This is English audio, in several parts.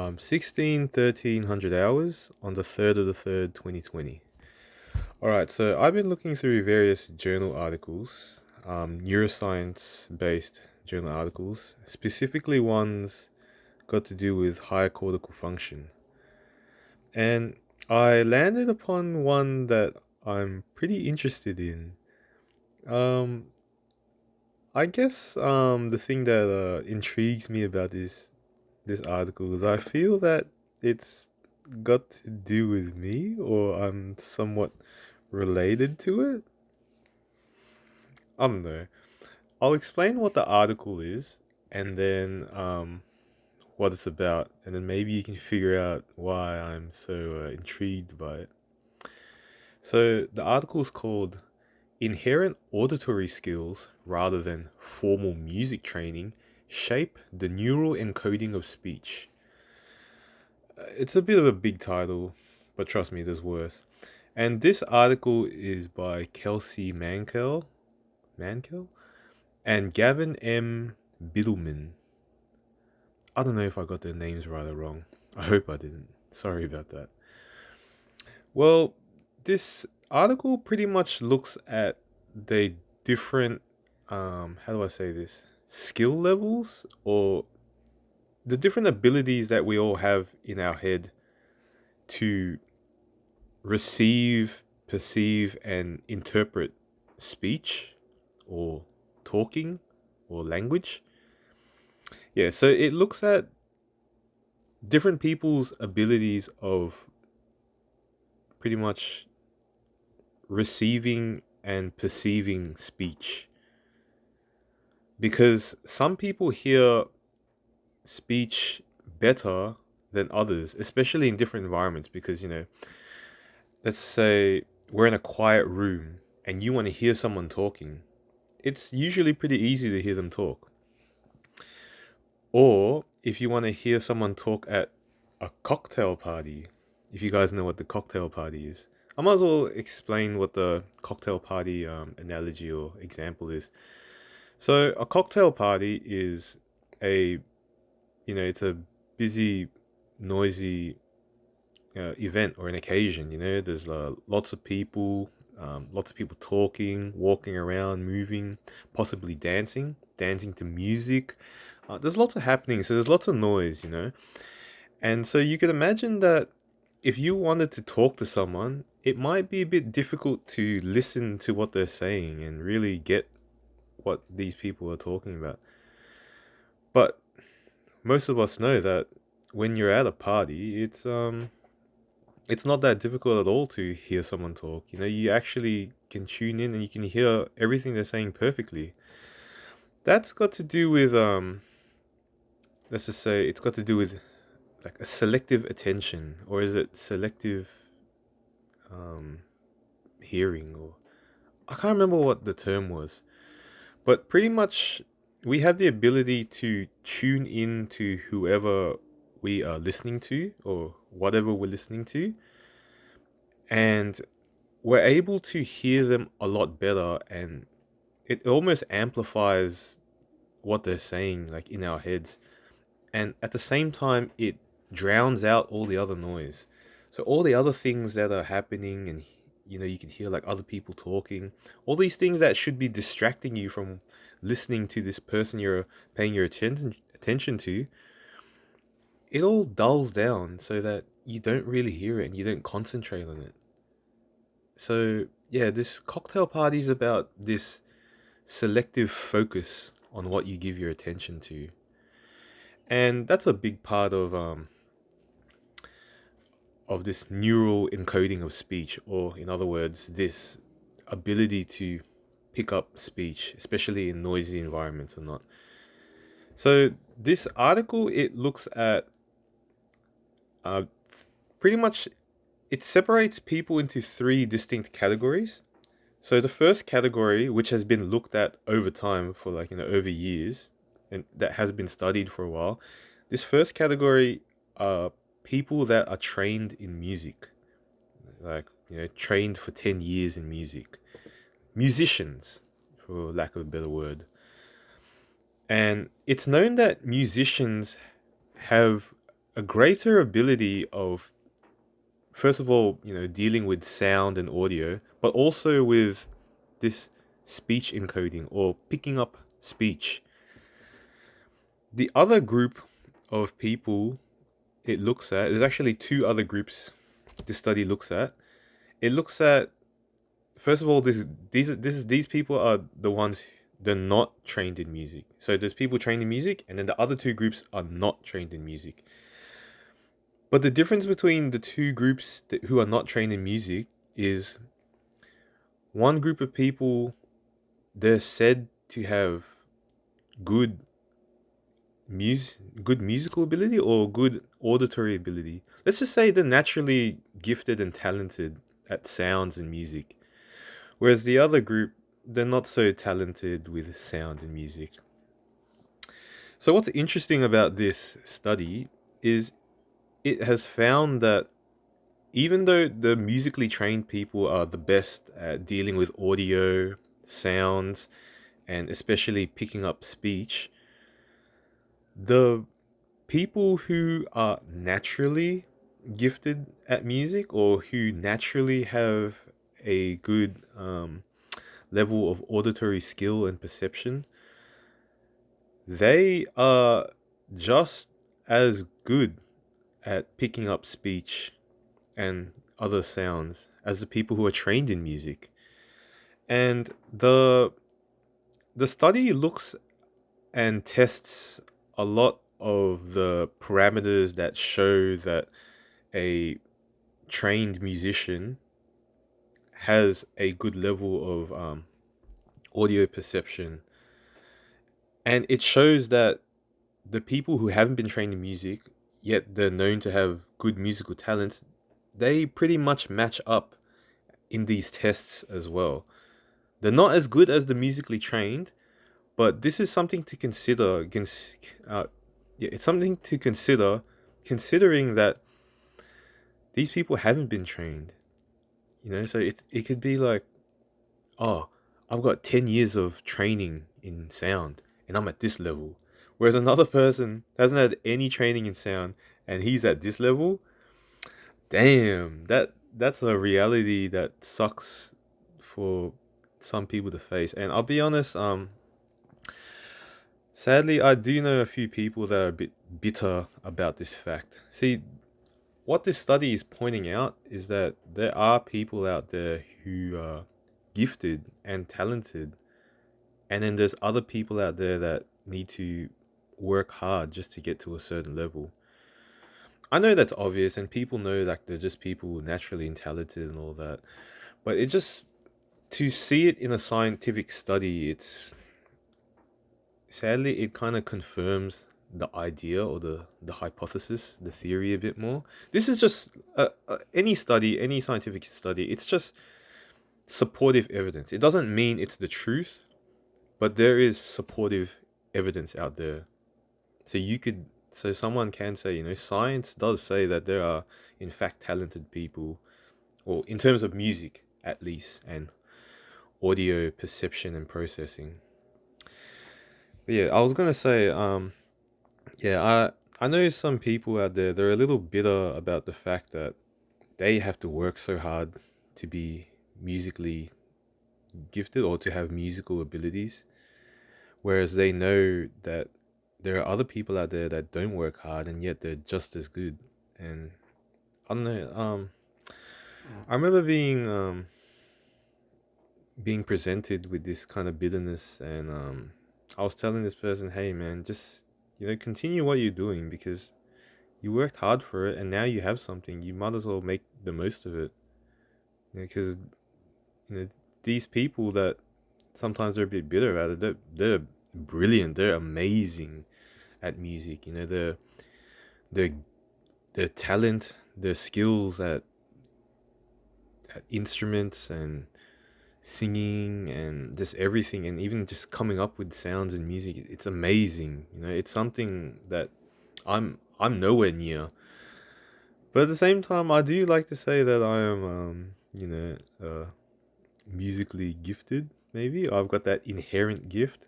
1300 hours on the 3rd of the 3rd, 2020. All right, so I've been looking through various journal articles, neuroscience-based journal articles, specifically ones got to do with higher cortical function. And I landed upon one that I'm pretty interested in. Um, I guess the thing that intrigues me about this article is I feel that it's got to do with me, or I'm somewhat related to it. I don't know. I'll explain what the article is and then what it's about, and then maybe you can figure out why I'm so intrigued by it. So, the article is called Inherent Auditory Skills Rather Than Formal Music Training Shape the Neural Encoding of Speech. It's a bit of a big title, but trust me, there's worse. And this article is by Kelsey Mankel, and Gavin M. Bidelman. I don't know if I got their names right or wrong. I hope I didn't. Sorry about that. Well, this article pretty much looks at the different, how do I say this? Skill levels, or the different abilities that we all have in our head to receive, perceive, and interpret speech or talking or language. Yeah, so it looks at different people's abilities of pretty much receiving and perceiving speech. Because some people hear speech better than others, especially in different environments. Because, let's say we're in a quiet room and you want to hear someone talking, it's usually pretty easy to hear them talk. Or if you want to hear someone talk at a cocktail party, if you guys know what the cocktail party is, I might as well explain what the cocktail party analogy or example is. So a cocktail party is a, it's a busy, noisy event or an occasion. There's lots of people talking, walking around, moving, possibly dancing to music. There's lots of happening, so there's lots of noise. And so you can imagine that if you wanted to talk to someone, it might be a bit difficult to listen to what they're saying and really get what these people are talking about. But most of us know that when you're at a party, it's not that difficult at all to hear someone talk. You actually can tune in and you can hear everything they're saying perfectly. That's got to do with let's just say it's got to do with like a selective attention, or is it selective um hearing, or I can't remember what the term was. But pretty much we have the ability to tune in to whoever we are listening to or whatever we're listening to, and we're able to hear them a lot better, and it almost amplifies what they're saying like in our heads, and at the same time it drowns out all the other noise. So all the other things that are happening, and you can hear like other people talking, all these things that should be distracting you from listening to this person you're paying your attention to, it all dulls down so that you don't really hear it and you don't concentrate on it. So yeah, this cocktail party is about this selective focus on what you give your attention to. And that's a big part of this neural encoding of speech, or in other words, this ability to pick up speech, especially in noisy environments or not. So this article, it looks at uh, pretty much, it separates people into three distinct categories. So the first category, which has been looked at over time for like over years, and that has been studied for a while, this first category are people that are trained in music, like trained for 10 years in music, musicians, for lack of a better word. And it's known that musicians have a greater ability of, first of all, dealing with sound and audio, but also with this speech encoding or picking up speech. The other group of people it looks at, there's actually two other groups this study looks at. It looks at, first of all, these people are the ones, they're not trained in music. So there's people trained in music, and then the other two groups are not trained in music. But the difference between the two groups who are not trained in music is one group of people, they're said to have good good musical ability or good auditory ability. Let's just say they're naturally gifted and talented at sounds and music. Whereas the other group, they're not so talented with sound and music. So what's interesting about this study is it has found that even though the musically trained people are the best at dealing with audio, sounds, and especially picking up speech, the people who are naturally gifted at music or who naturally have a good level of auditory skill and perception, they are just as good at picking up speech and other sounds as the people who are trained in music. And the study looks and tests a lot of the parameters that show that a trained musician has a good level of audio perception. And it shows that the people who haven't been trained in music, yet they're known to have good musical talents, they pretty much match up in these tests as well. They're not as good as the musically trained, but this is something to consider. Yeah, it's something to consider, considering that these people haven't been trained. So it could be like, oh, I've got 10 years of training in sound, and I'm at this level, whereas another person hasn't had any training in sound, and he's at this level. Damn, that's a reality that sucks for some people to face. And I'll be honest, sadly, I do know a few people that are a bit bitter about this fact. See, what this study is pointing out is that there are people out there who are gifted and talented, and then there's other people out there that need to work hard just to get to a certain level. I know that's obvious, and people know like they're just people naturally talented and all that, but it just, to see it in a scientific study, it's, sadly, it kind of confirms the idea or the hypothesis, the theory a bit more. This is just any study, any scientific study. It's just supportive evidence. It doesn't mean it's the truth, but there is supportive evidence out there. So someone can say, science does say that there are in fact talented people, or in terms of music at least, and audio perception and processing. But yeah, I was gonna say, yeah, I know some people out there, they're a little bitter about the fact that they have to work so hard to be musically gifted or to have musical abilities, whereas they know that there are other people out there that don't work hard and yet they're just as good. And I don't know, I remember being presented with this kind of bitterness, and I was telling this person, hey man, just continue what you're doing, because you worked hard for it and now you have something. You might as well make the most of it. Because these people that sometimes they're a bit bitter at it, they're brilliant, they're amazing at music. Their their talent, their skills at instruments and singing and just everything, and even just coming up with sounds and music, it's amazing. It's something that I'm nowhere near. But at the same time, I do like to say that I am musically gifted. Maybe I've got that inherent gift.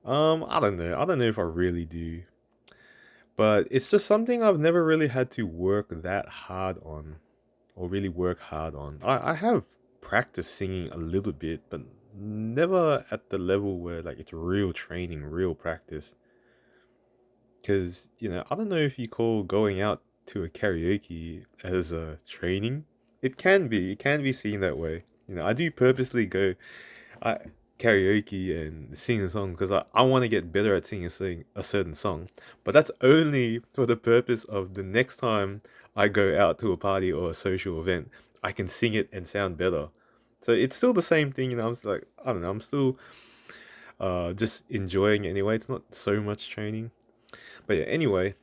I don't know if I really do, But it's just something I've never really had to work that hard on, or really work hard on. I have practiced singing a little bit, but never at the level where like it's real training, real practice. Because, I don't know if you call going out to a karaoke as a training. It can be seen that way. I do purposely go I karaoke and sing a song because I want to get better at singing a certain song. But that's only for the purpose of the next time I go out to a party or a social event, I can sing it and sound better. So it's still the same thing, I'm just like, I don't know, I'm still just enjoying it anyway. It's not so much training. But yeah, anyway,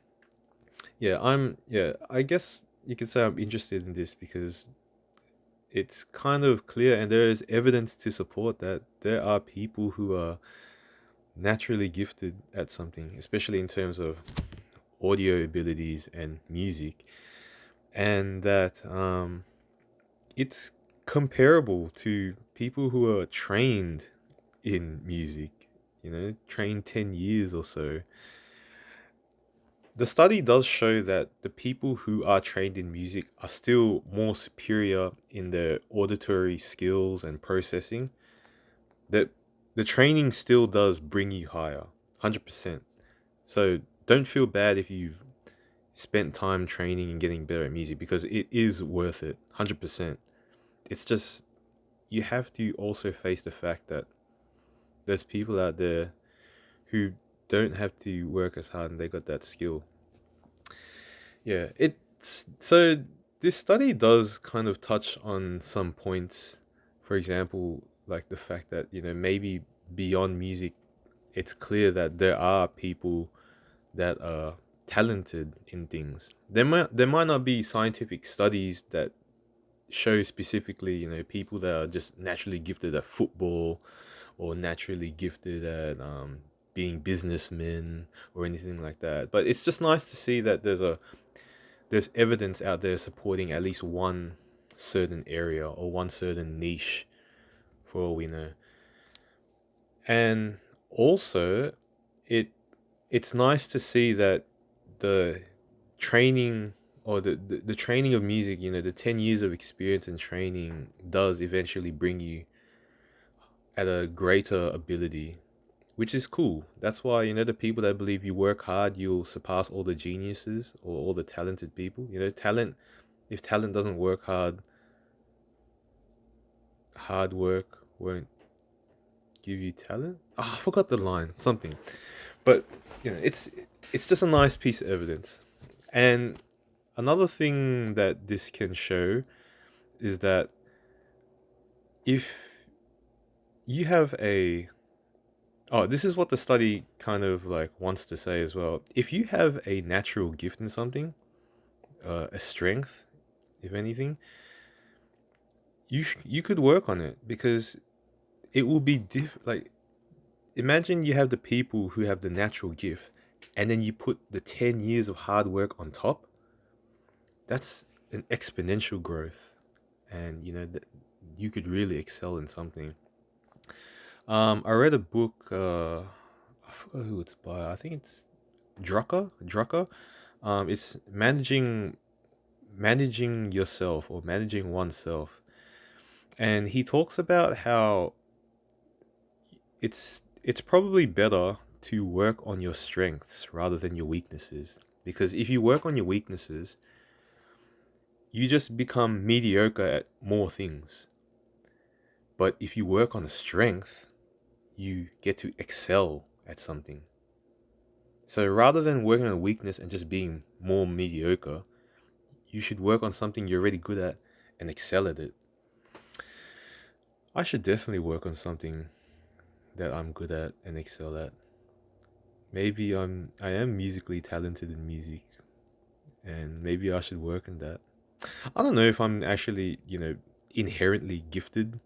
I guess you could say I'm interested in this because it's kind of clear and there is evidence to support that there are people who are naturally gifted at something, especially in terms of audio abilities and music, and that it's comparable to people who are trained in music, trained 10 years or so. The study does show that the people who are trained in music are still more superior in their auditory skills and processing. That the training still does bring you higher, 100%. So don't feel bad if you've spent time training and getting better at music because it is worth it, 100%. It's just you have to also face the fact that there's people out there who don't have to work as hard and they got that skill. Yeah, it's so this study does kind of touch on some points. For example, like the fact that, maybe beyond music, it's clear that there are people that are talented in things. There might not be scientific studies that show specifically, people that are just naturally gifted at football or naturally gifted at being businessmen or anything like that. But it's just nice to see that there's evidence out there supporting at least one certain area or one certain niche for all we know. And also, it it's nice to see that the training or the training of music, the 10 years of experience and training does eventually bring you at a greater ability, which is cool. That's why, the people that believe you work hard, you'll surpass all the geniuses or all the talented people. If talent doesn't work hard, hard work won't give you talent. Oh, I forgot the line, something. But, it's just a nice piece of evidence. And another thing that this can show is that if you have a oh, this is what the study kind of like wants to say as well. If you have a natural gift in something, a strength, if anything, you could work on it because it will be like imagine you have the people who have the natural gift and then you put the 10 years of hard work on top. That's an exponential growth, and you could really excel in something. I read a book. I forgot who it's by. I think it's Drucker. It's managing yourself or managing oneself, and he talks about how it's probably better to work on your strengths rather than your weaknesses. Because if you work on your weaknesses, you just become mediocre at more things. But if you work on a strength, you get to excel at something. So rather than working on a weakness and just being more mediocre, you should work on something you're already good at and excel at it. I should definitely work on something that I'm good at and excel at. Maybe I am musically talented in music and maybe I should work on that. I don't know if I'm actually, inherently gifted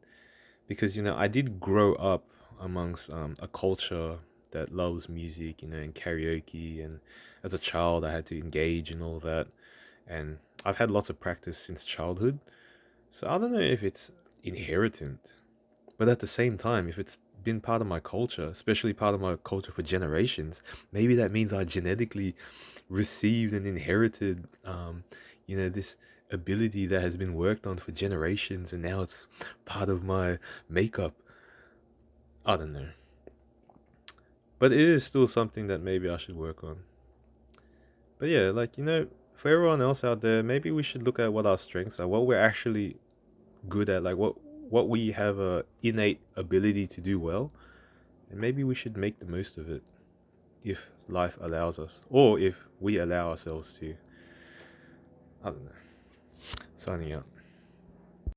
because, I did grow up amongst a culture that loves music, and karaoke, and as a child I had to engage in all that, and I've had lots of practice since childhood. So I don't know if it's inheritant, but at the same time, if it's been part of my culture, especially part of my culture for generations. Maybe that means I genetically received and inherited, this ability that has been worked on for generations, and now it's part of my makeup. I don't know. But it is still something that maybe I should work on. But yeah, like, for everyone else out there, maybe we should look at what our strengths are, what we're actually good at, like what we have a innate ability to do well, and maybe we should make the most of it if life allows us, or if we allow ourselves to. I don't know. Signing out.